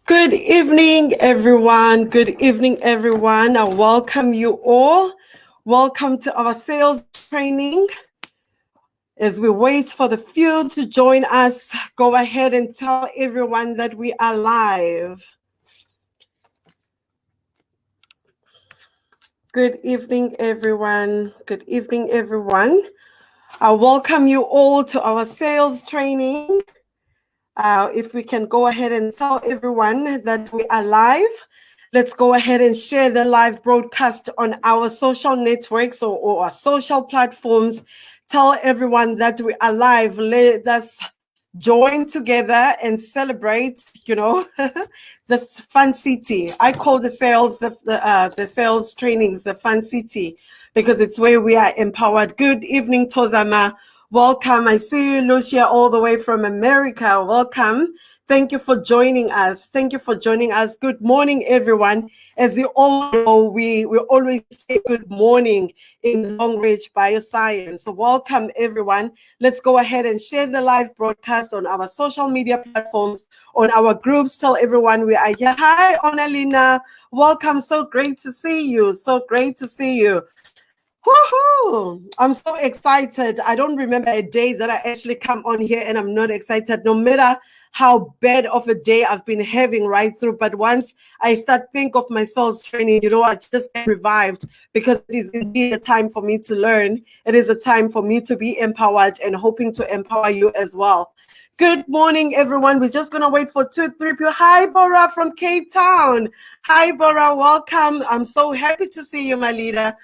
Good evening, everyone. Good evening, everyone. I welcome you all. Welcome to our sales training. As we wait for the few to join us, go ahead and tell everyone that we are live. Good evening, everyone. Good evening, everyone. I welcome you all to our sales training. If we can go ahead and tell everyone that we are live, let's go ahead and share the live broadcast on our social networks or our social platforms. Tell everyone that we are live. Let us join together and celebrate, this fun city. I call the sales trainings the fun city because it's where we are empowered. Good evening, Tozama. Welcome. I see you, Lucia, all the way from America. Welcome. Thank you for joining us. Thank you for joining us. Good morning, everyone. As you all know, we always say good morning in Long Range Bioscience. So welcome, everyone. Let's go ahead and share the live broadcast on our social media platforms, on our groups. Tell everyone we are here. Hi, Onalina. Welcome. So great to see you. So great to see you. Woohoo! I'm so excited. I don't remember a day that I actually come on here and I'm not excited, no matter how bad of a day I've been having right through. But once I start think of my sales training, I just get revived because it is indeed a time for me to learn. It is a time for me to be empowered and hoping to empower you as well. Good morning, everyone. We're just going to wait for 2-3 people. Hi, Bora from Cape Town. Hi, Bora. Welcome. I'm so happy to see you, my leader.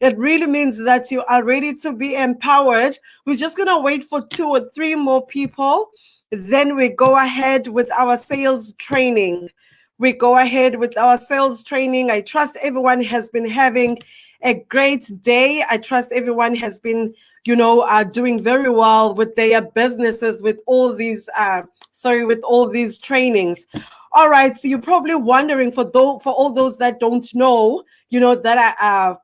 It really means that you are ready to be empowered. We're just going to wait for 2 or 3 more people. Then we go ahead with our sales training. I trust everyone has been having a great day. I trust everyone has been, doing very well with their businesses, with all these trainings. All right. So you're probably wondering for all those that don't know, that I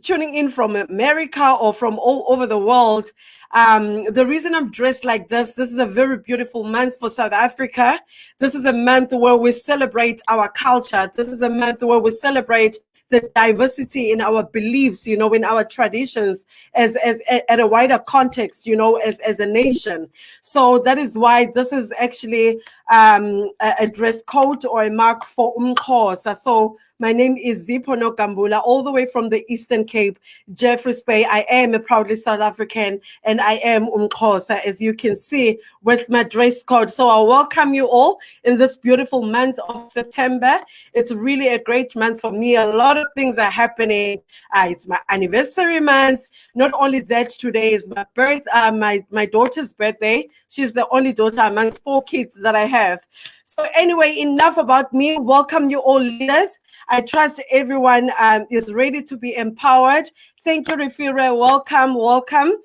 tuning in from America or from all over the world. The reason I'm dressed like this is a very beautiful month for South Africa. This is a month where we celebrate our culture. This is a month where we celebrate the diversity in our beliefs, in our traditions, as at a wider context, as a nation. So that is why this is actually a dress code or a mark for Umxhosa. So my name is Zipono Kambula, all the way from the Eastern Cape, Jeffreys Bay. I am a proudly South African, and I am Umxhosa, as you can see with my dress code. So I welcome you all in this beautiful month of September. It's really a great month for me. A lot of things are happening. It's my anniversary month. Not only that, today is my daughter's birthday. She's the only daughter amongst 4 kids that I have. So anyway, enough about me. Welcome you all, leaders. I trust everyone is ready to be empowered. Thank you, Rifira. Welcome.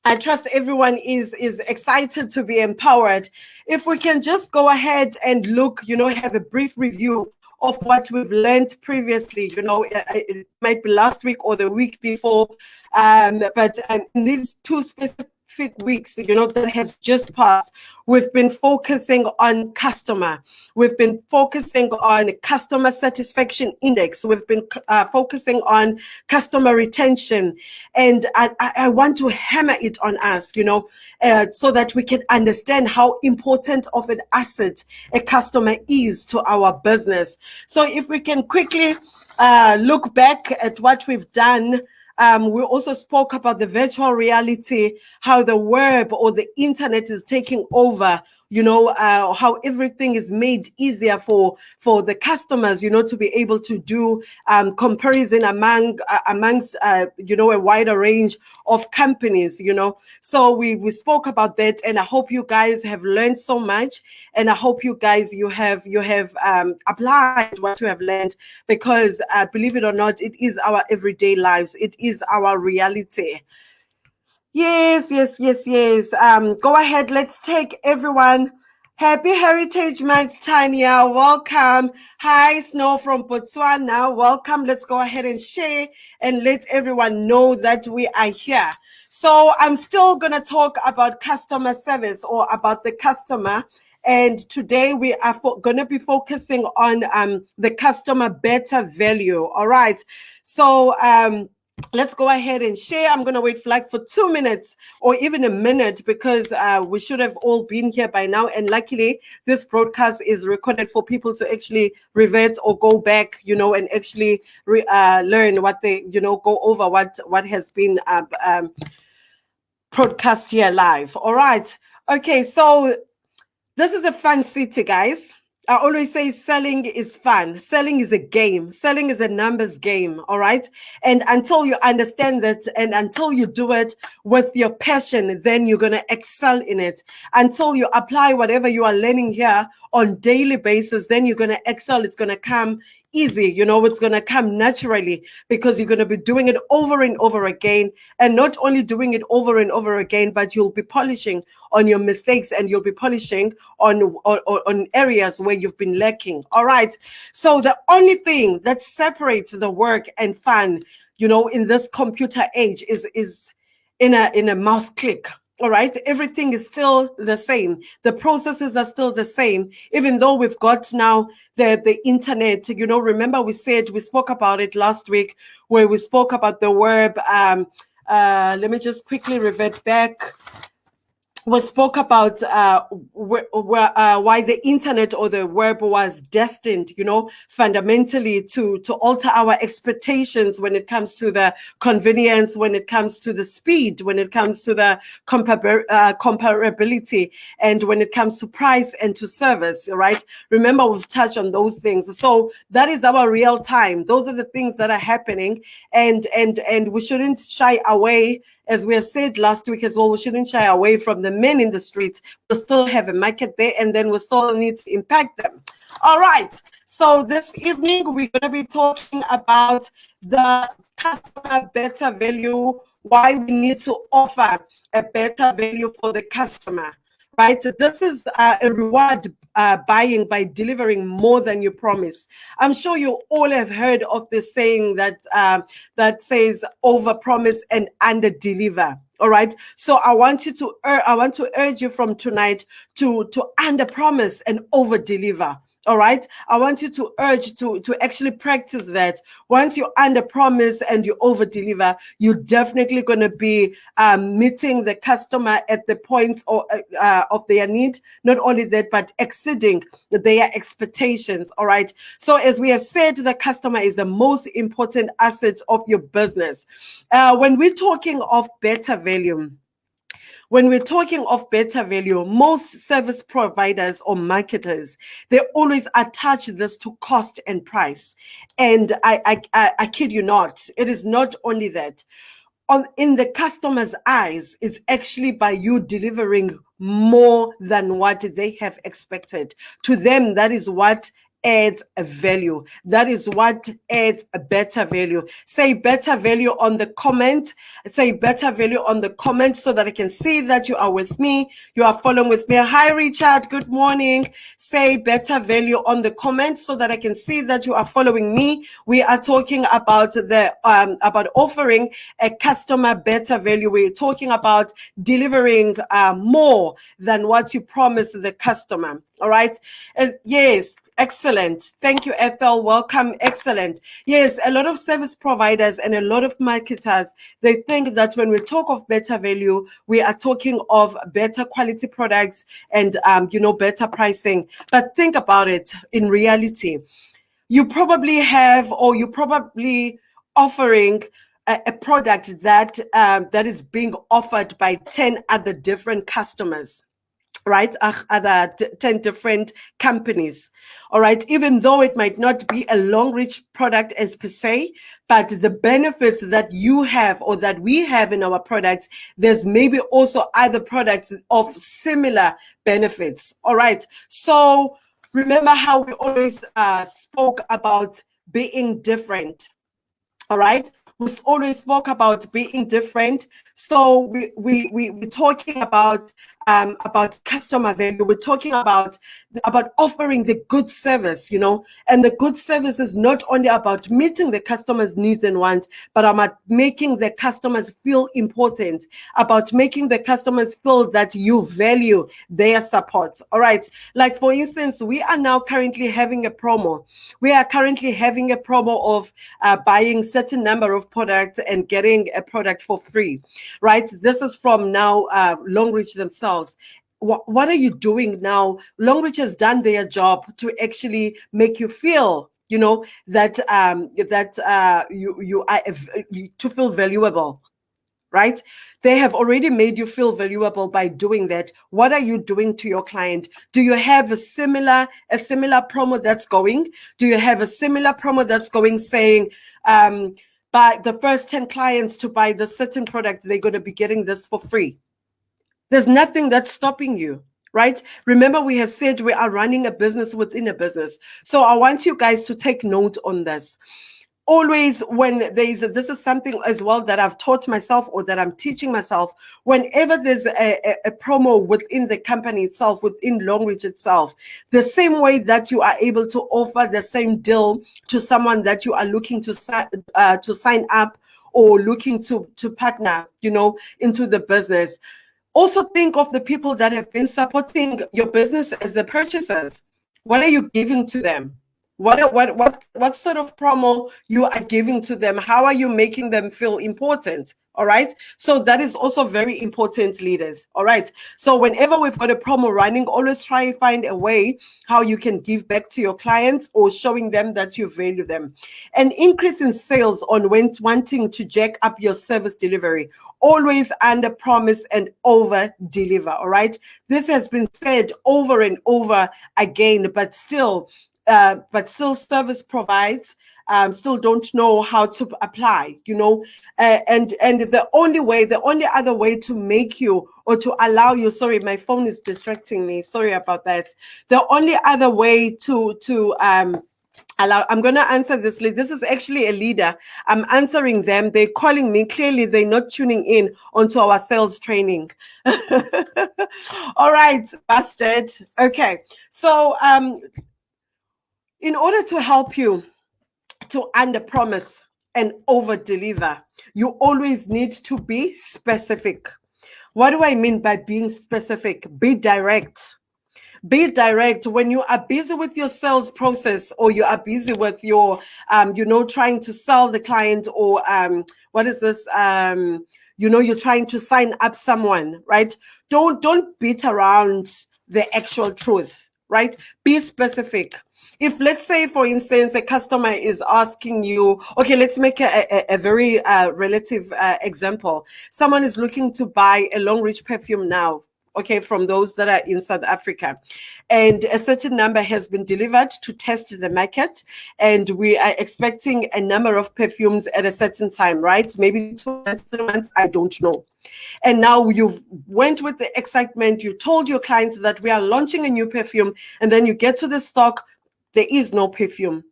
I trust everyone is excited to be empowered. If we can just go ahead and look, have a brief review of what we've learned previously. It might be last week or the week before, but in these 2 specific weeks, that has just passed, we've been focusing on customer. We've been focusing on customer satisfaction index. We've been focusing on customer retention. And I want to hammer it on us, so that we can understand how important of an asset a customer is to our business. So if we can quickly look back at what we've done. We also spoke about the virtual reality, how the web or the internet is taking over, how everything is made easier for the customers, to be able to do comparison amongst a wider range of companies, So we spoke about that, and I hope you guys have learned so much, and I hope you guys you have applied what you have learned, because believe it or not, it is our everyday lives. It is our reality. Yes. Go ahead. Let's take everyone. Happy Heritage Month, Tanya. Welcome. Hi, Snow from Botswana. Welcome. Let's go ahead and share and let everyone know that we are here. So I'm still going to talk about customer service or about the customer. And today we are going to be focusing on the customer better value. All right. So let's go ahead and share. I'm going to wait for 2 minutes or even a minute because we should have all been here by now. And luckily, this broadcast is recorded for people to actually revert or go back, and actually learn what they, go over what has been broadcast here live. All right. Okay. So this is a fun city, guys. I always say selling is fun. Selling is a game. Selling is a numbers game. All right. And until you understand that and until you do it with your passion, then you're going to excel in it. Until you apply whatever you are learning here on daily basis, then you're going to excel. It's going to come easy, it's going to come naturally because you're going to be doing it over and over again, and not only doing it over and over again, but you'll be polishing on your mistakes and you'll be polishing on areas where you've been lacking. All right. So the only thing that separates the work and fun, in this computer age is in a mouse click. All right. Everything is still the same. The processes are still the same, even though we've got now the internet. Remember we spoke about it last week where we spoke about the verb. Let me just quickly revert back. We spoke about why the internet or the web was destined, fundamentally to alter our expectations when it comes to the convenience, when it comes to the speed, when it comes to the comparability, and when it comes to price and to service, right? Remember, we've touched on those things. So that is our real time. Those are the things that are happening, and we shouldn't shy away. As we have said last week as well, we shouldn't shy away from the men in the streets. We'll still have a market there, and then we still need to impact them. All right. So this evening, we're going to be talking about the customer better value, why we need to offer a better value for the customer. Right. So this is a reward buying by delivering more than you promise. I'm sure you all have heard of this saying that says over promise and under deliver. All right. So I want to urge you from tonight to under promise and over deliver. All right. I want you to urge to actually practice that. Once you under promise and you over deliver, you're definitely going to be meeting the customer at the point of their need. Not only that, but exceeding their expectations. All right. So as we have said, the customer is the most important asset of your business. When we're talking of better value, most service providers or marketers, they always attach this to cost and price. And I kid you not, it is not only that. In the customer's eyes, it's actually by you delivering more than what they have expected. To them, that is what adds a value. That is what adds a better value. Say better value on the comment. Say better value on the comment so that I can see that you are with me. You are following with me. Hi, Richard. Good morning. Say better value on the comment so that I can see that you are following me. We are talking about about offering a customer better value. We're talking about delivering more than what you promise the customer. All right. Yes. Excellent. Thank you, Ethel. Welcome. Excellent. Yes, a lot of service providers and a lot of marketers, they think that when we talk of better value, we are talking of better quality products and, better pricing. But think about it in reality. You probably have, or you probably offering a product that is being offered by 10 other different customers. Right, other 10 different companies. All right, even though it might not be a long reach product as per se, but the benefits that you have or that we have in our products, there's maybe also other products of similar benefits. All right, so remember how we always spoke about being different. All right, We always spoke about being different. So we're talking about customer value. We're talking about offering the good service, you know, and the good service is not only about meeting the customer's needs and wants, but about making the customers feel important, about making the customers feel that you value their support. All right. Like, for instance, we are now currently having a promo. We are currently having a promo of buying certain number of products and getting a product for free, right? This is from now Longreach themselves. What are you doing now? Longreach has done their job to actually make you feel, you know, that you are to feel valuable, right? They have already made you feel valuable by doing that. What are you doing to your client? Do you have a similar promo that's going? Do you have a similar promo that's going saying, by the first 10 clients to buy the certain product, they're going to be getting this for free? There's nothing that's stopping you, right? Remember, we have said we are running a business within a business. So I want you guys to take note on this. Always, when this is something as well that I've taught myself, or that I'm teaching myself, whenever there's a promo within the company itself, within Longreach itself, the same way that you are able to offer the same deal to someone that you are looking to sign up, or looking to partner, you know, into the business. Also think of the people that have been supporting your business as the purchasers. What are you giving to them? What sort of promo you are giving to them? How are you making them feel important? All right. So that is also very important, leaders. All right. So whenever we've got a promo running, always try and find a way how you can give back to your clients, or showing them that you value them. An increase in sales on when wanting to jack up your service delivery. Always under promise and over deliver. All right. This has been said over and over again, but still service provides still don't know how to apply, you know, and the only other way to make you, or to allow you, sorry, my phone is distracting me, sorry about that. The only other way to allow, I'm going to answer this. This is actually a leader. I'm answering them. They're calling me. Clearly, they're not tuning in onto our sales training. All right, busted. Okay. So in order to help you to under promise and over deliver, you always need to be specific. What do I mean by being specific? Be direct. Be direct. When you are busy with your sales process, or you are busy with your trying to sell the client, or what is this, you're trying to sign up someone, right? Don't beat around the actual truth, right? Be specific. If, let's say, for instance, a customer is asking you, okay, let's make a very relative example. Someone is looking to buy a Longreach perfume now, okay, from those that are in South Africa. And a certain number has been delivered to test the market. And we are expecting a number of perfumes at a certain time, right? Maybe 2 months, 3 months, I don't know. And now you went with the excitement. You told your clients that we are launching a new perfume. And then you get to the stock, there is no perfume,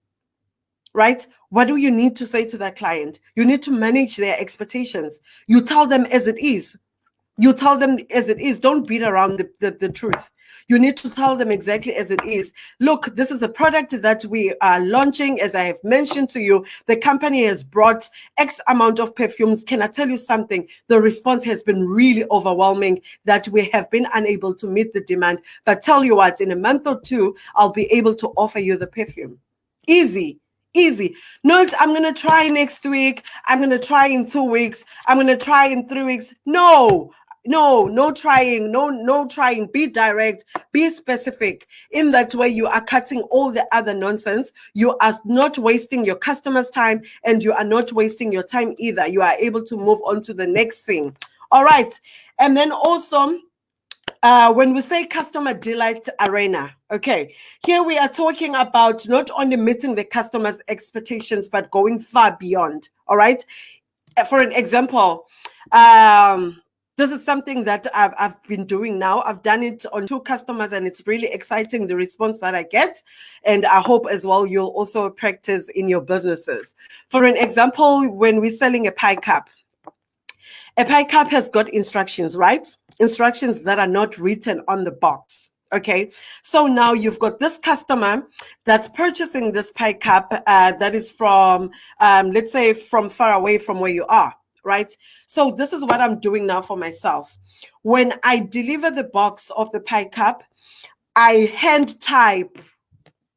right? What do you need to say to that client? You need to manage their expectations. You tell them as it is. You tell them as it is. Don't beat around the truth. You need to tell them exactly as it is. Look, this is a product that we are launching. As I have mentioned to you, the company has brought X amount of perfumes. Can I tell you something? The response has been really overwhelming, that we have been unable to meet the demand. But tell you what, in a month or two, I'll be able to offer you the perfume. Easy. Not, I'm going to try next week. I'm going to try in 2 weeks. I'm going to try in 3 weeks. No trying. No trying. Be direct, be specific. In that way, you are cutting all the other nonsense. You are not wasting your customers' time, and you are not wasting your time either. You are able to move on to the next thing. All right. And then also, when we say customer delight arena, okay, here we are talking about not only meeting the customer's expectations, but going far beyond. All right. For an example, this is something that I've been doing now. I've done it on 2 customers, and it's really exciting, the response that I get. And I hope as well you'll also practice in your businesses. For an example, when we're selling a pie cup has got instructions, right? Instructions that are not written on the box. Okay, so now you've got this customer that's purchasing this pie cup that is from, let's say, from far away from where you are, right? So this is what I'm doing now for myself. When I deliver the box of the pie cup, I hand type.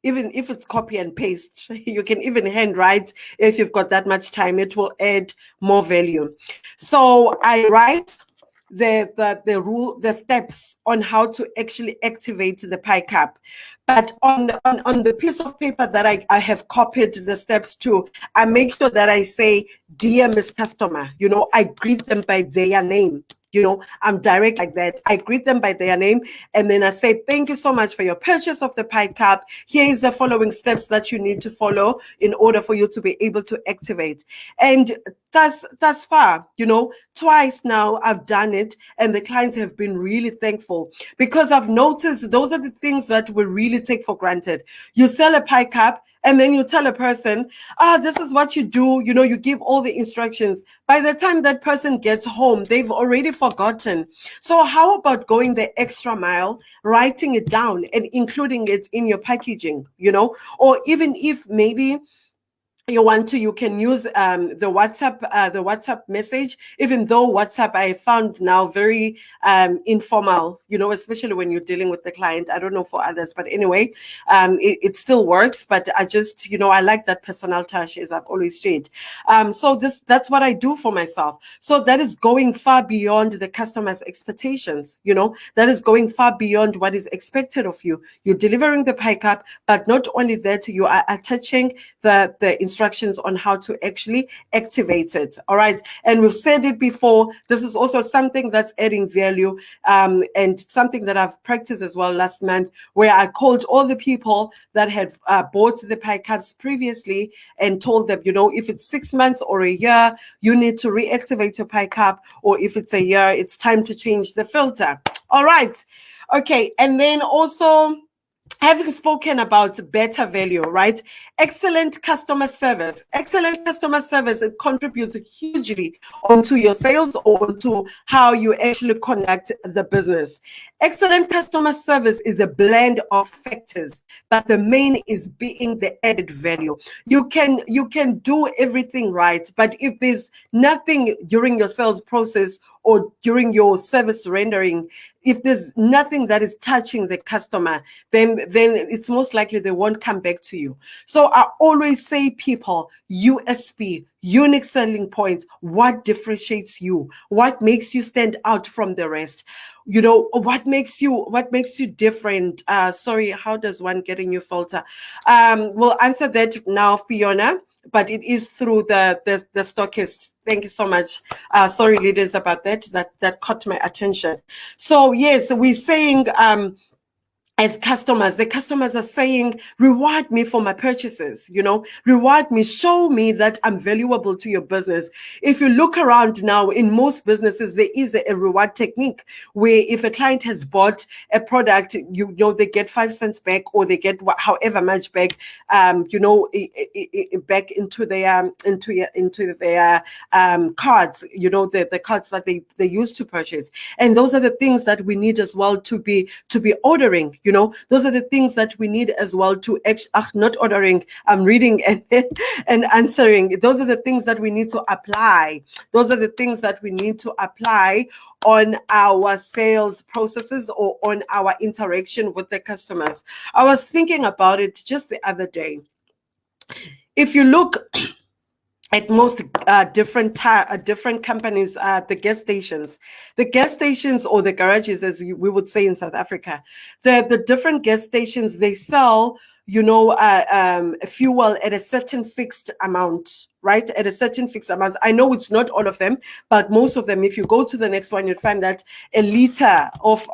Even if it's copy and paste, you can even handwrite if you've got that much time. It will add more value. So I write the steps on how to actually activate the pie cup. But on the piece of paper that I have copied the steps to, I make sure that I say, "Dear Miss Customer," I greet them by their name. I'm direct like that. I greet them by their name, and then I say, "Thank you so much for your purchase of the pie cup. Here is the following steps that you need to follow in order for you to be able to activate." And that's far, twice now I've done it, and the clients have been really thankful, because I've noticed those are the things that we really take for granted. You sell a pie cup, and then you tell a person, this is what you do, you give all the instructions. By the time that person gets home, they've already forgotten. So how about going the extra mile, writing it down and including it in your packaging, or even if maybe you want to, you can use the WhatsApp message, even though WhatsApp I found now very informal, especially when you're dealing with the client. I don't know for others, but anyway, it still works. But I just, I like that personal touch, as I've always said. So that's what I do for myself. So that is going far beyond the customer's expectations. That is going far beyond what is expected of you. You're delivering the pie cup, but not only that, you are attaching the instructions on how to actually activate it. All right. And we've said it before. This is also something that's adding value, and something that I've practiced as well last month, where I called all the people that had bought the pie cups previously and told them, if it's 6 months or a year, you need to reactivate your pie cup, or if it's a year, it's time to change the filter. All right. Okay. And then also, having spoken about better value, right? Excellent customer service. Excellent customer service, it contributes hugely onto your sales or onto how you actually conduct the business. Excellent customer service is a blend of factors, but the main is being the added value. You can do everything right, but if there's nothing during your sales process or during your service rendering, if there's nothing that is touching the customer, then it's most likely they won't come back to you. So I always say, people, USP, unique selling points, what differentiates you, what makes you stand out from the rest, what makes you different. Sorry, how does one get a new filter? We'll answer that now, Fiona, but it is through the stockist. Thank you so much. Sorry, leaders, about that caught my attention. So yes, we're saying, as customers, the customers are saying, reward me for my purchases, reward me, show me that I'm valuable to your business. If you look around now, in most businesses, there is a reward technique where if a client has bought a product, they get 5 cents back, or they get however much back, back into their cards, the cards that they use to purchase. And those are the things that we need as well to be ordering. Those are the things that we need as well to not ordering. I'm reading and answering. Those are the things that we need to apply. Those are the things that we need to apply on our sales processes or on our interaction with the customers. I was thinking about it just the other day. If you look at most different companies, the gas stations or the garages, as we would say in South Africa, the different gas stations, they sell, fuel at a certain fixed amount, right? At a certain fixed amount. I know it's not all of them, but most of them. If you go to the next one, you'll find that a liter of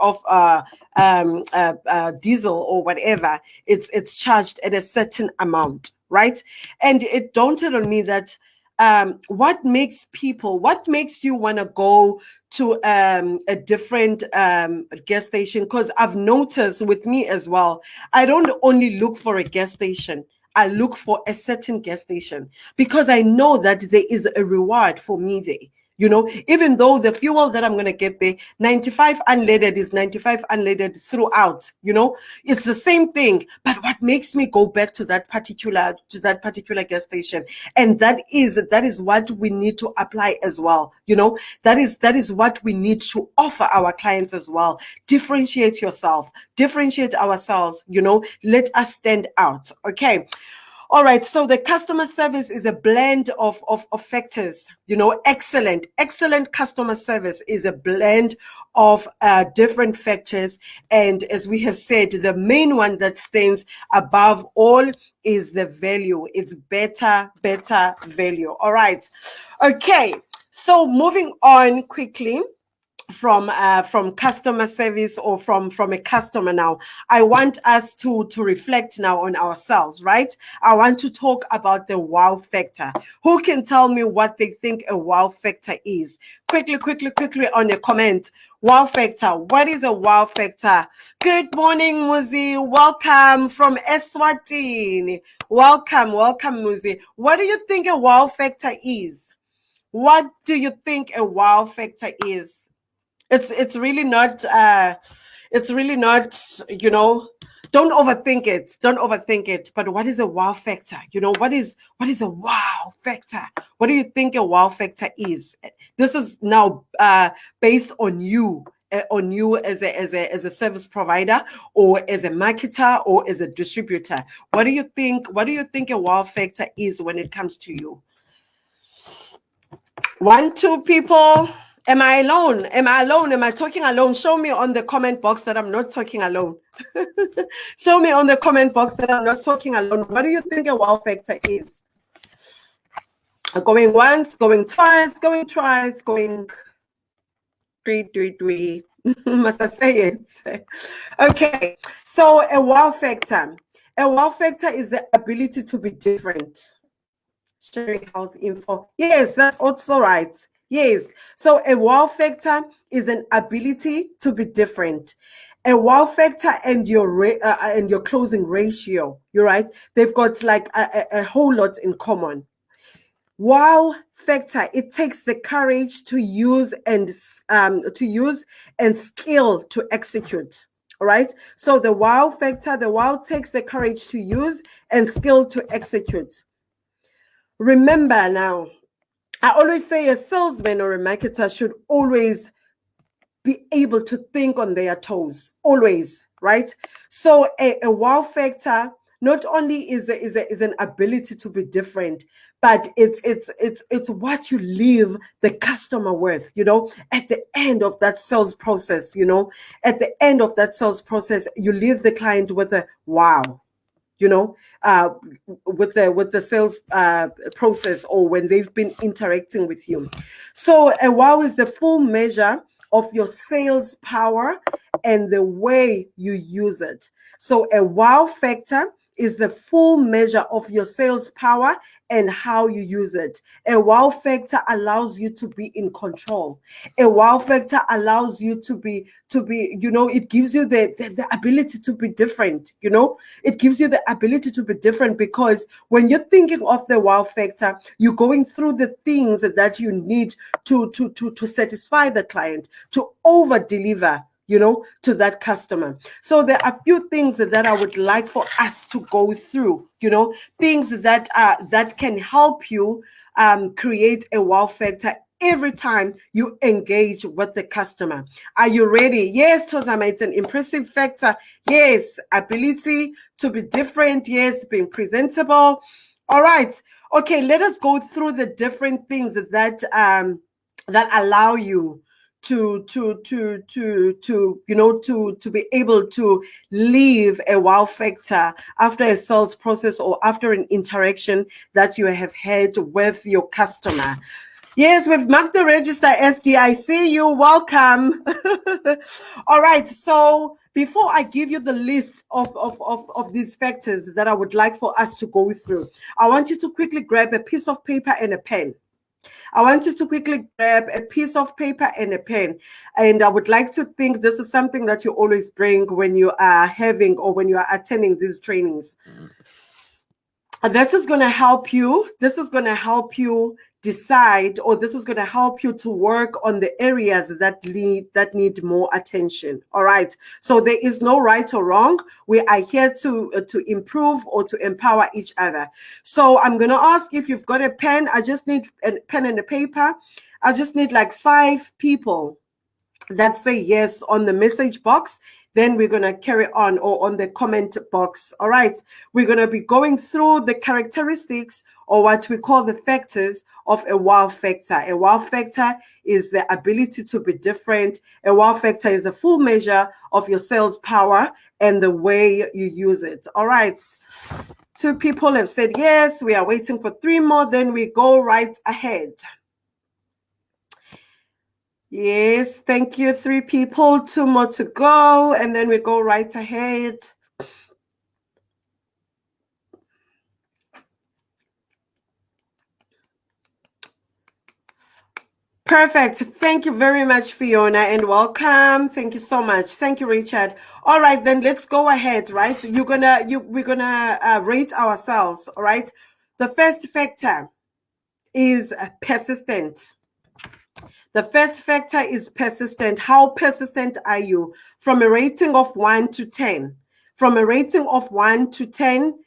diesel or whatever, it's charged at a certain amount, right? And it dawned on me that what makes you want to go to a different gas station? Because I've noticed with me as well, I don't only look for a gas station, I look for a certain gas station, because I know that there is a reward for me there. You know, even though the fuel that I'm going to get there, 95 unleaded is 95 unleaded throughout, you know, it's the same thing. But what makes me go back to that particular gas station? And that is what we need to apply as well. You know, that is what we need to offer our clients as well. Differentiate yourself, differentiate ourselves, you know, let us stand out. Okay. All right, so the customer service is a blend of factors. You know, excellent customer service is a blend of different factors. And as we have said, the main one that stands above all is the value. It's better value. All right. Okay, so moving on quickly from customer service, or from a customer. Now I want us to reflect now on ourselves, right? I want to talk about the wow factor. Who can tell me what they think a wow factor is? Quickly on the comment. Wow factor, what is a wow factor? Good morning, Muzi, welcome from Eswatini. Welcome Muzi. What do you think a wow factor is? What do you think a wow factor is? It's really not, you know, don't overthink it. But what is a wow factor? You know, what is a wow factor? What do you think a wow factor is? This is now based on you as a service provider, or as a marketer, or as a distributor. What do you think a wow factor is when it comes to you? 1, 2 people. Am I alone? Am I talking alone? Show me on the comment box that I'm not talking alone. Show me on the comment box that I'm not talking alone. What do you think a wow factor is? Going once, going twice, going three. Must I say it? Okay. So a wow factor. A wow factor is the ability to be different. Sharing health info. Yes, that's also right. Yes. So a wow factor is an ability to be different. A wow factor and your closing ratio, you're right, they've got like a whole lot in common. Wow factor, it takes the courage to use and skill to execute. All right. So the wow factor, the wow takes the courage to use and skill to execute. Remember now, I always say a salesman or a marketer should always be able to think on their toes, always, right? So a wow factor not only is an ability to be different, but it's what you leave the customer with, you know, at the end of that sales process. You know, at the end of that sales process, you leave the client with a wow. You know, with the sales process, or when they've been interacting with you. So a wow is the full measure of your sales power and the way you use it. So a wow factor is the full measure of your sales power and how you use it. A wow factor allows you to be in control. A wow factor allows you to be, you know, it gives you the ability to be different, you know. It gives you the ability to be different, because when you're thinking of the wow factor, you're going through the things that you need to satisfy the client, to over deliver, you know, to that customer. So there are a few things that I would like for us to go through, you know, things that can help you create a wow factor every time you engage with the customer. Are you ready? Yes, Tozama, it's an impressive factor. Yes, ability to be different. Yes, being presentable. All right. Okay, let us go through the different things that that allow you to you know, to be able to leave a wow factor after a sales process, or after an interaction that you have had with your customer. Yes, we've marked the register, SD. I see you. Welcome. All right. So before I give you the list of these factors that I would like for us to go through, I want you to quickly grab a piece of paper and a pen. I want you to quickly grab a piece of paper and a pen. And I would like to think this is something that you always bring when you are having or when you are attending these trainings. This is going to help you. This is going to help you decide, or this is going to help you to work on the areas that need more attention. All right. So there is no right or wrong. We are here to improve or to empower each other. So I'm going to ask if you've got a pen. I just need a pen and a paper. I just need like 5 people that say yes on the message box. Then we're going to carry on, or on the comment box. All right. We're going to be going through the characteristics, or what we call the factors of a wow factor. A wow factor is the ability to be different. A wow factor is a full measure of your sales power and the way you use it. All right. 2 people have said yes. We are waiting for 3 more. Then we go right ahead. Yes, thank you. 3 people, 2 more to go, and then we go right ahead. Perfect. Thank you very much, Fiona, and welcome. Thank you so much. Thank you, Richard. All right, then let's go ahead, right? We're gonna rate ourselves, all right? The first factor is persistent. The first factor is persistent. How persistent are you? From a rating of 1 to 10. From a rating of 1 to 10,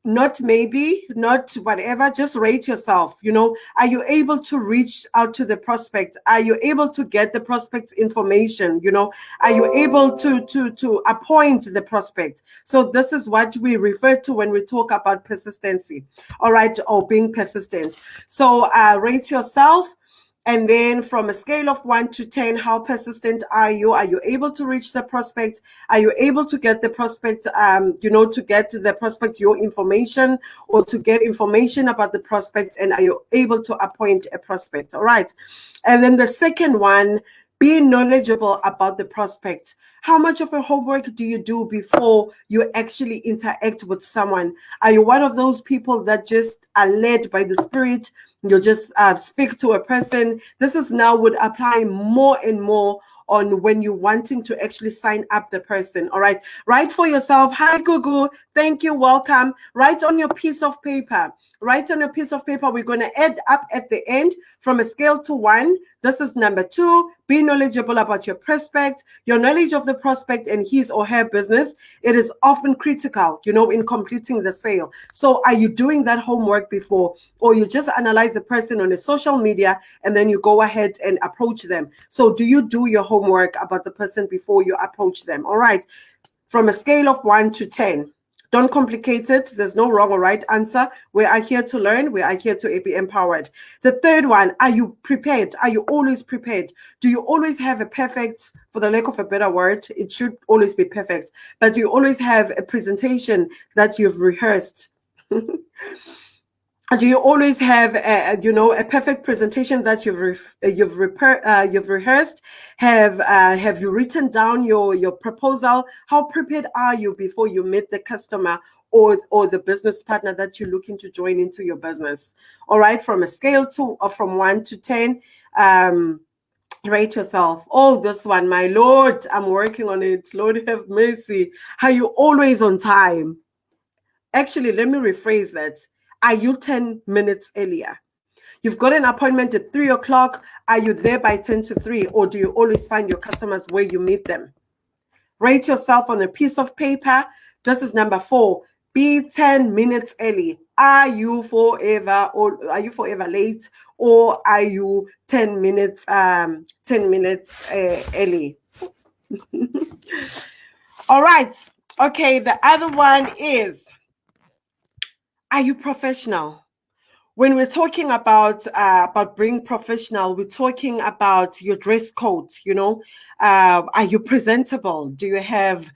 not maybe, not whatever, just rate yourself. You know, are you able to reach out to the prospect? Are you able to get the prospect's information? You know, are you able to appoint the prospect? So this is what we refer to when we talk about persistency, all right, or being persistent. So rate yourself. And then from a scale of 1 to 10, how persistent are you? Are you able to reach the prospect? Are you able to get the prospect, to get the prospect your information, or to get information about the prospect? And are you able to appoint a prospect? All right. And then the second one, be knowledgeable about the prospect. How much of a homework do you do before you actually interact with someone? Are you one of those people that just are led by the Spirit? You just speak to a person. This is now would apply more and more on when you're wanting to actually sign up the person. All right. Write for yourself. Hi, Gugu. Thank you. Welcome. Write on your piece of paper. Write on a piece of paper. We're going to add up at the end from a scale to 1. This is number 2. Be knowledgeable about your prospect. Your knowledge of the prospect and his or her business, it is often critical, in completing the sale. So are you doing that homework before, or you just analyze the person on a social media and then you go ahead and approach them? So do you do your homework about the person before you approach them? All right. From a scale of 1 to 10. Don't complicate it. There's no wrong or right answer. We are here to learn. We are here to be empowered. The third one, are you prepared? Are you always prepared? Do you always have a perfect, for the lack of a better word, it should always be perfect, but do you always have a presentation that you've rehearsed? Do you always have a perfect presentation that you've rehearsed? Have you written down your proposal? How prepared are you before you meet the customer or the business partner that you're looking to join into your business? All right, from a scale from 1 to 10, rate yourself. Oh, this one, my Lord, I'm working on it. Lord have mercy. Are you always on time? Actually, let me rephrase that. Are you 10 minutes earlier? You've got an appointment at 3 o'clock. Are you there by 10 to 3? Or do you always find your customers where you meet them? Rate yourself on a piece of paper. This is number 4. Be 10 minutes early. Are you forever late, or are you 10 minutes early? All right. Okay, the other one is, are you professional? when we're talking about being professional, we're talking about your dress code. You know, are you presentable? Do you have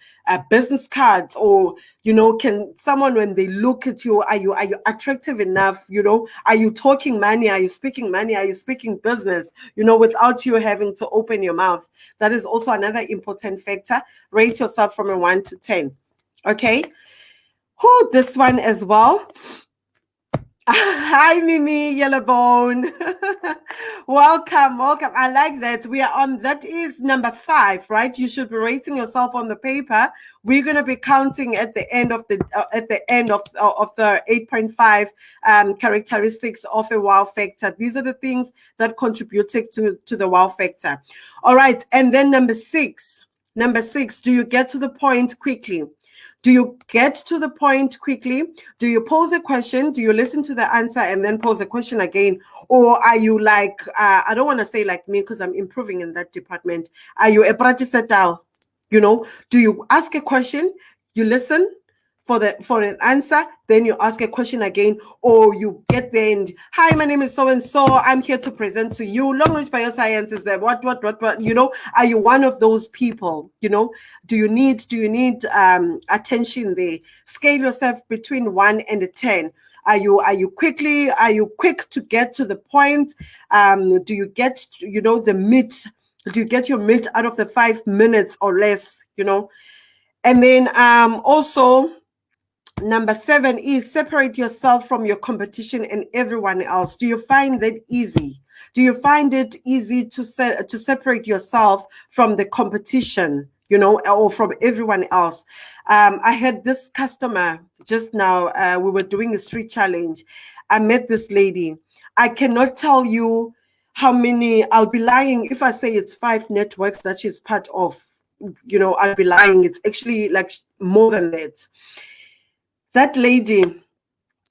business cards, or you know, can someone when they look at you, are you attractive enough? You know, are you talking money? Are you speaking money? Are you speaking business? You know, without you having to open your mouth. That is also another important factor. Rate yourself from a 1 to 10. Okay. Who this one as well. Hi, Mimi Yellowbone. Welcome, welcome. I like that. We are on, that is number 5, right? You should be rating yourself on the paper. We're going to be counting at the end of the the 8.5 characteristics of a wow factor. These are the things that contributed to the wow factor. All right. And then number 6, do you get to the point quickly? Do you get to the point quickly? Do you pose a question? Do you listen to the answer and then pose a question again? Or are you like, I don't want to say like me because I'm improving in that department. Are you a praticetal? You know, do you ask a question, you listen for an answer, then you ask a question again, or you get there and, hi, my name is so and so, I'm here to present to you long range bioscience is what, you know, are you one of those people? You know, do you need attention there? Scale yourself between 1 and a 10. Are you quick to get to the point? Do you get, you know, the meat? Do you get your meat out of the 5 minutes or less? You know, and then also number 7 is separate yourself from your competition and everyone else. Do you find that easy? Do you find it easy to separate yourself from the competition, you know, or from everyone else? I had this customer just now. We were doing a street challenge. I met this lady. I cannot tell you how many. I'll be lying if I say it's 5 networks that she's part of. You know, I'll be lying. It's actually like more than that. That lady,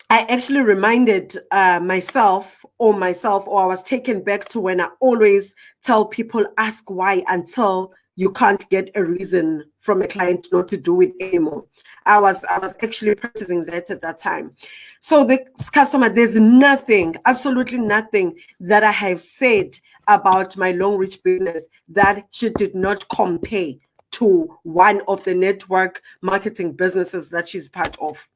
I actually reminded myself, or I was taken back to when I always tell people, ask why until you can't get a reason from a client not to do it anymore. I was actually practicing that at that time. So this customer, there's nothing, absolutely nothing that I have said about my long reach business that she did not compare to one of the network marketing businesses that she's part of.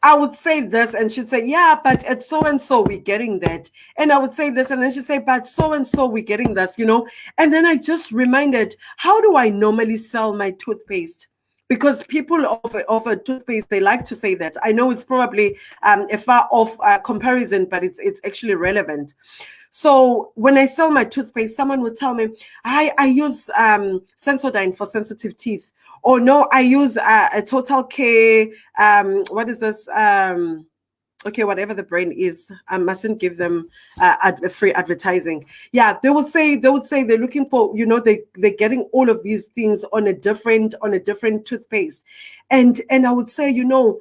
I would say this and she'd say, yeah, but at so and so we're getting that. And I would say this and then she'd say, but so and so we're getting this, you know. And then I just reminded, how do I normally sell my toothpaste? Because people of a toothpaste, they like to say that. I know it's probably a far off comparison, but it's actually relevant. So when I sell my toothpaste, someone would tell me, I use Sensodyne for sensitive teeth. Or no, I use a Total Care. What is this? Okay, whatever the brand is, I mustn't give them free advertising. Yeah, they would say they're looking for, you know, they're getting all of these things on a different toothpaste, and I would say, you know,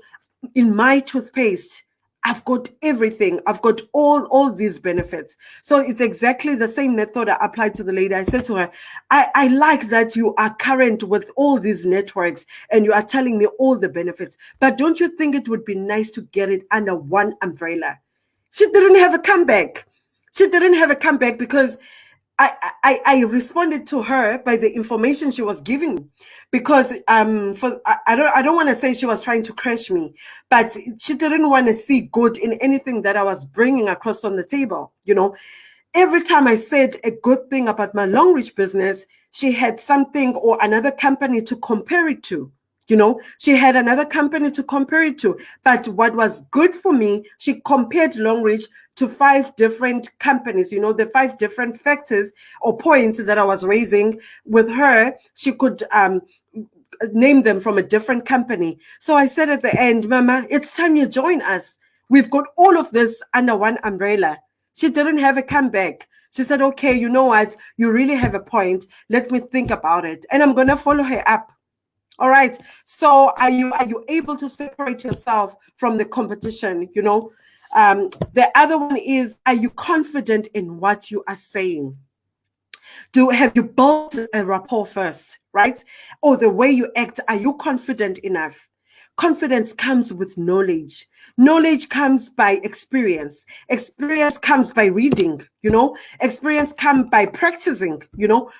in my toothpaste, I've got everything. I've got all these benefits. So it's exactly the same method I applied to the lady. I said to her, I like that you are current with all these networks and you are telling me all the benefits, but don't you think it would be nice to get it under one umbrella? She didn't have a comeback. Because I responded to her by the information she was giving, because I don't want to say she was trying to crash me, but she didn't want to see good in anything that I was bringing across on the table. You know, every time I said a good thing about my long reach business, she had something or another company to compare it to. You know, she had another company to compare it to. But what was good for me, she compared long reach to 5 different companies. You know, the 5 different factors or points that I was raising with her, she could name them from a different company. So I said at the end, Mama, it's time you join us. We've got all of this under one umbrella. She didn't have a comeback. She said, okay, you know what? You really have a point. Let me think about it. And I'm going to follow her up. All right. So are you able to separate yourself from the competition? You know, the other one is, are you confident in what you are saying? Have you built a rapport first, right? Or the way you act, are you confident enough? Confidence comes with knowledge. Knowledge comes by experience. Experience comes by reading, Experience comes by practicing,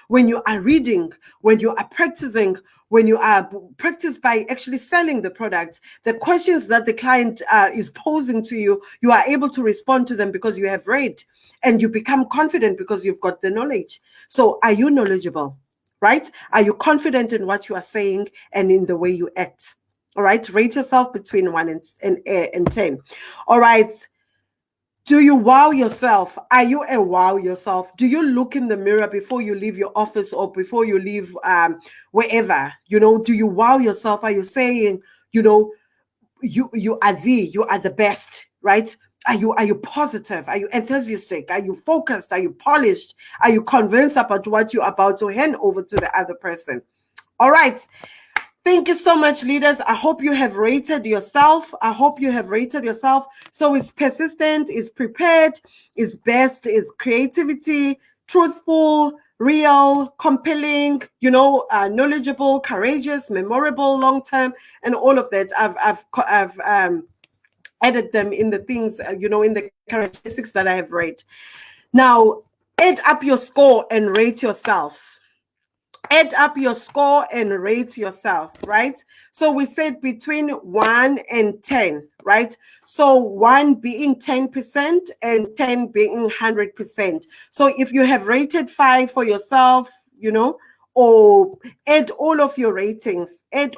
When you are reading, when you are practicing, when you are practice by actually selling the product, the questions that the client is posing to you, you are able to respond to them because you have read, and you become confident because you've got the knowledge. So are you knowledgeable? Right? Are you confident in what you are saying and in the way you act? All right. Rate yourself between 1 and 10. All right. Do you wow yourself? Are you a wow yourself? Do you look in the mirror before you leave your office or before you leave wherever? Do you wow yourself? Are you saying, you are the best, right? Are you positive? Are you enthusiastic? Are you focused? Are you polished? Are you convinced about what you're about to hand over to the other person? All right. Thank you so much, leaders. I hope you have rated yourself. So it's persistent, it's prepared, it's best, it's creativity, truthful, real, compelling, knowledgeable, courageous, memorable, long-term, and all of that. I've added them in the things, in the characteristics that I have rated. Now, add up your score and rate yourself. Add up your score and rate yourself, right? So we said between 1 and 10, right? So 1 being 10% and 10 being 100%. So if you have rated 5 for yourself, or add all of your ratings, and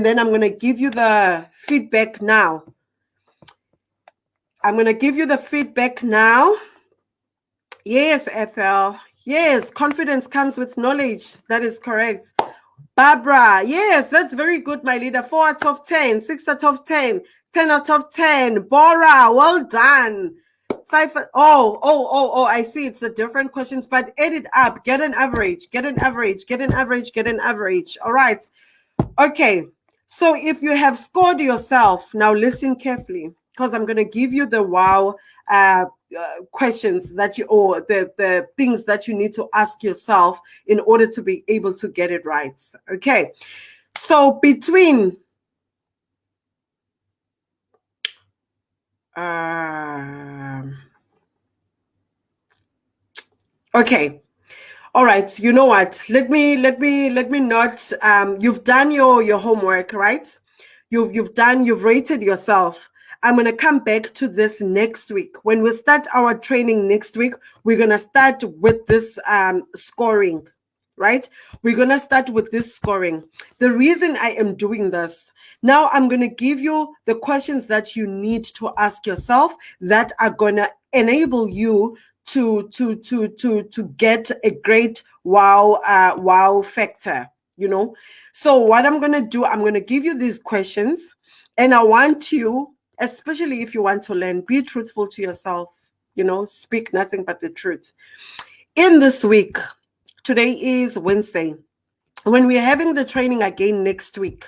then I'm going to give you the feedback now. Yes, Ethel. Yes, confidence comes with knowledge. That is correct. Barbara, yes, that's very good, my leader. 4 out of 10, 6 out of 10, 10 out of 10. Bora, well done. 5. Oh, I see. It's a different questions, but add it up. Get an average. All right. Okay. So if you have scored yourself, now listen carefully, because I'm going to give you the wow questions or the things that you need to ask yourself in order to be able to get it right. Okay. So between okay. All right. You know what? Let me not. You've done your homework, right? You've rated yourself. I'm going to come back to this next week. When we start our training next week, we're going to start with this scoring, right? We're going to start with this scoring. The reason I am doing this, now I'm going to give you the questions that you need to ask yourself that are going to enable you to get a great wow factor, So what I'm going to do, I'm going to give you these questions, and I want you, especially if you want to learn, be truthful to yourself, speak nothing but the truth. In this week, today is Wednesday, when we're having the training again next week,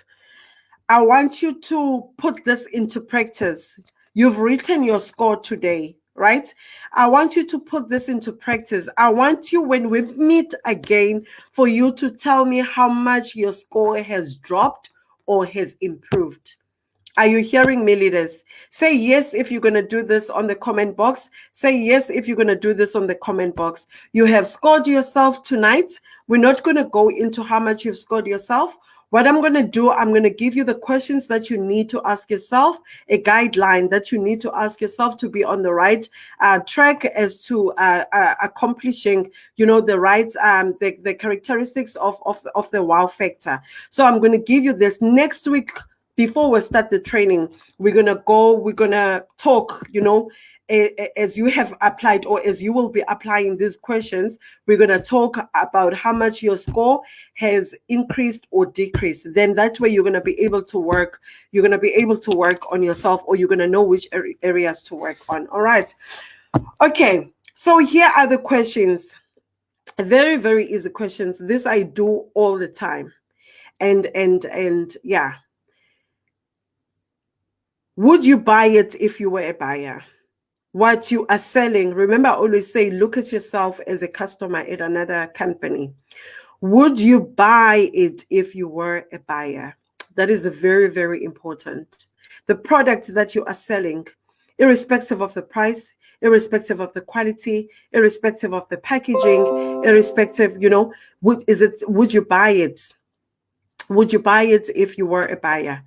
I want you to put this into practice. You've written your score today, right? I want you to put this into practice. I want you, when we meet again, for you to tell me how much your score has dropped or has improved. Are you hearing me, leaders? Say yes if you're going to do this on the comment box. Say yes if you're going to do this on the comment box. You have scored yourself tonight. We're not going to go into how much you've scored yourself. What I'm going to do, I'm going to give you the questions that you need to ask yourself, a guideline that you need to ask yourself to be on the right track as to accomplishing, the right, the characteristics of the wow factor. So I'm going to give you this next week. Before we start the training, we're going to talk, as you have applied or as you will be applying these questions, we're going to talk about how much your score has increased or decreased. Then that way you're going to be able to work. You're going to be able to work on yourself, or you're going to know which areas to work on. All right. Okay. So here are the questions. Very, very easy questions. This I do all the time. And yeah. Would you buy it if you were a buyer? What you are selling, remember I always say, look at yourself as a customer at another company. Would you buy it if you were a buyer? That is very, very important. The product that you are selling, irrespective of the price, irrespective of the quality, irrespective of the packaging, irrespective, would you buy it? Would you buy it if you were a buyer?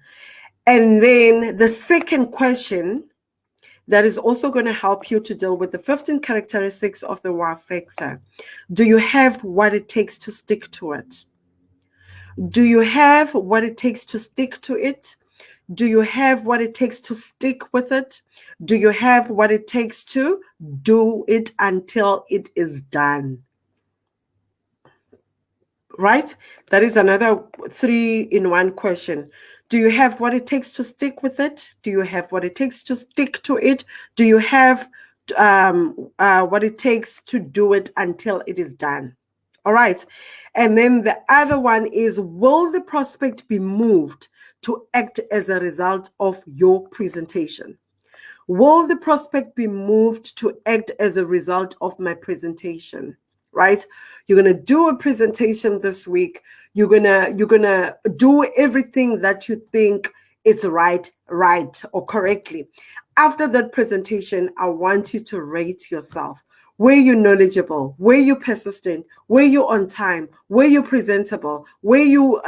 And then the second question that is also going to help you to deal with the 15 characteristics of the wow factor. Do you have what it takes to stick to it? Do you have what it takes to stick to it? Do you have what it takes to stick with it? Do you have what it takes to do it until it is done? Right? That is another 3-in-1 question. Do you have what it takes to stick with it? Do you have what it takes to stick to it? Do you have what it takes to do it until it is done? All right. And then the other one is, will the prospect be moved to act as a result of your presentation? Will the prospect be moved to act as a result of my presentation? Right? You're going to do a presentation this week. You're going to do everything that you think it's right or correctly. After that presentation, I want you to rate yourself. Were you knowledgeable? Were you persistent? Were you on time? Were you presentable? Were you,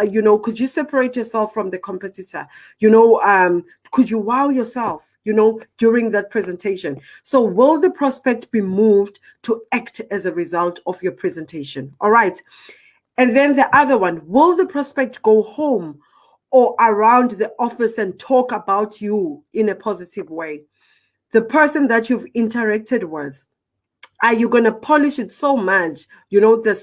could you separate yourself from the competitor? Could you wow yourself? During that presentation. So will the prospect be moved to act as a result of your presentation? All right. And then the other one, will the prospect go home or around the office and talk about you in a positive way? The person that you've interacted with, are you going to polish it so much? The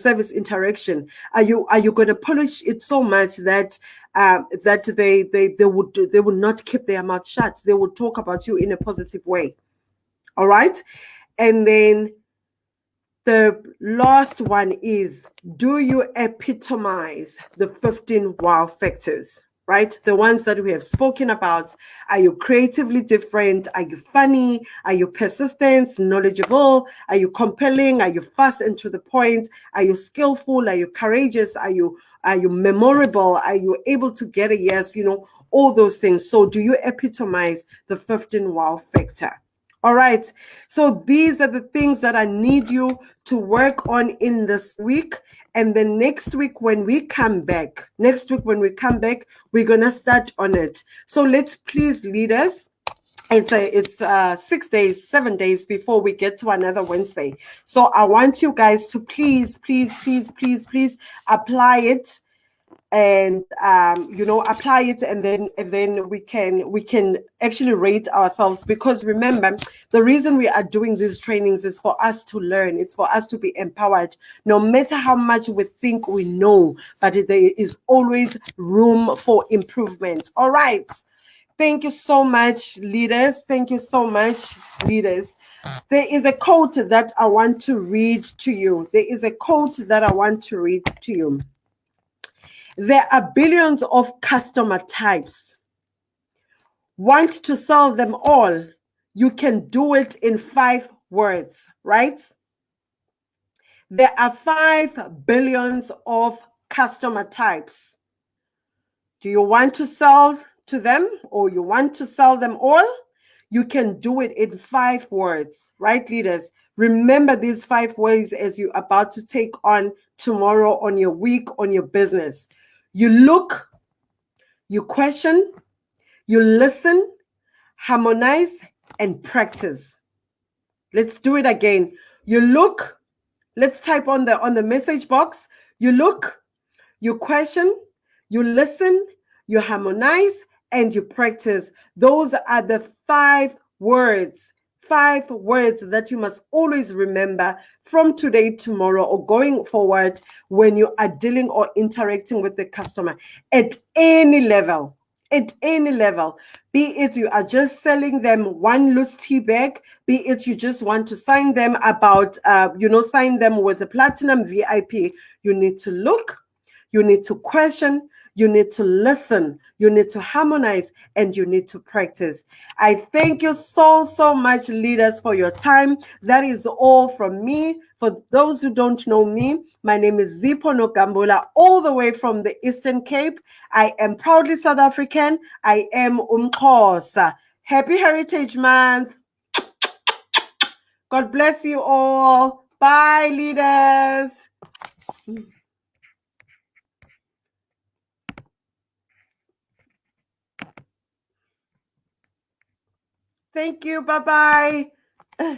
service interaction. Are you going to polish it so much that they would not keep their mouth shut? They would talk about you in a positive way. All right. And then the last one is, do you epitomize the 15 wow factors? Right? The ones that we have spoken about. Are you creatively different? Are you funny? Are you persistent, knowledgeable? Are you compelling? Are you fast and to the point? Are you skillful? Are you courageous? Are you memorable? Are you able to get a yes? All those things. So do you epitomize the 15 wow factor? All right. So these are the things that I need you to work on in this week. And then next week when we come back, we're going to start on it. So let's please, leaders. It's 7 days before we get to another Wednesday. So I want you guys to please apply it. And apply it, and then we can actually rate ourselves, because remember, the reason we are doing these trainings is for us to learn. It's for us to be empowered, no matter how much we think we know, but there is always room for improvement. All right. Thank you so much, leaders. Thank you so much, leaders. There is a quote that I want to read to you. There are billions of customer types. Want to sell them all? You can do it in 5 words, right? There are 5 billions of customer types. Do you want to sell to them, or you want to sell them all? You can do it in 5 words, right, leaders? Remember these 5 words as you're about to take on tomorrow, on your week, on your business. You look, you question, you listen, harmonize, and practice. Let's do it again. You look, let's type on the message box. You look, you question, you listen, you harmonize, and you practice. Those are the 5 words. 5 words that you must always remember from today, tomorrow, or going forward when you are dealing or interacting with the customer at any level. Be it you are just selling them one loose tea bag, be it you just want to sign them sign them with a platinum VIP. You need to look, you need to question, you need to listen, you need to harmonize, and you need to practice. I thank you so much, leaders, for your time. That is all from me. For those who don't know me, my name is Zipho Nogambula, all the way from the Eastern Cape. I am proudly South African. I am Umxhosa. Happy Heritage Month. God bless you all. Bye, leaders. Thank you. Bye-bye.